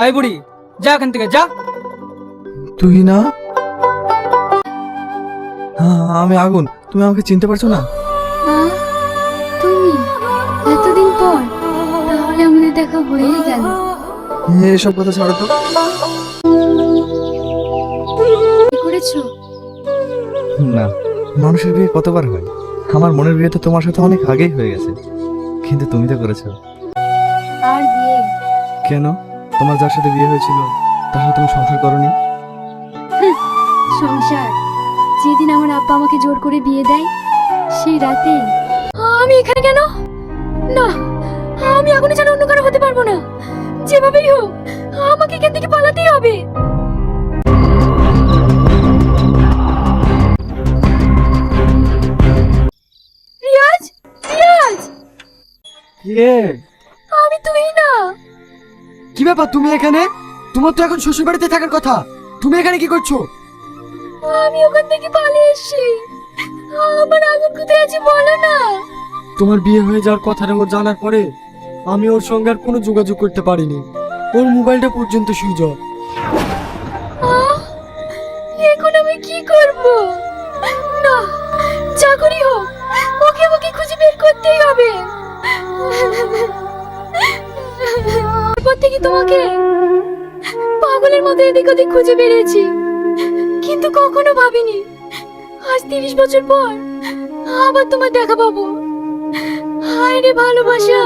আয় বুড়ি, যা এখান থেকে যা। তুই না? হ্যাঁ আমি আগুন, তুমি আমাকে চিনতে পারছো না? তুমি এতদিন পর, তাহলে আমাদের দেখা হয়েই গেল। এসব কথা ছাড়ো তো। কি করেছো? না, মানুষের বিয়ে কতবার হয়, আমার মনের বিয়ে তো তোমার সাথে অনেক আগেই হয়ে গেছে, কিন্তু তুমি তো করেছো। আর বিয়ে? কেন, তোমার যার সাথে বিয়ে হয়েছিল তার সাথে তুমি সংসার করনি? সংসার? যেদিন আমার আব্বা আমাকে জোর করে বিয়ে দেয় সেই রাতে। আমি এখানে কেন? না, আমি আগুনে ছাড়া অন্য কারো হতে পারবো না। যেভাবেই হোক আমাকে এখান থেকে পালাতেই হবে। রিয়াজ, রিয়াজ, কে? আমি তুই না। কি ব্যাপার, তুমি এখানে? তোমার তো এখন শ্বশুর বাড়িতে থাকার কথা, তুমি এখানে কি করছো? আমি ওখান থেকে পালিয়ে এসেছি। আমার আগুন কোথায় আছে বলো না। তোমার বিয়ে হয়ে যাওয়ার কথাটা ওর জানার পরে আমি ওর সঙ্গে আর কোনো যোগাযোগ করতে পারিনি, ওর মোবাইলটা পর্যন্ত সুইচ অফ। এখন আমি কি করব? না, চাকরি হোক, ওকে ওকে খুঁজে বের করতেই হবে। এরপর থেকে তোমাকে পাগলের মতো এদিক ওদিক খুঁজে বেরিয়েছি, কিন্তু কখনো ভাবিনি আজ 30 বছর পর আবার তোমার দেখা পাবো। হায় রে ভালোবাসা,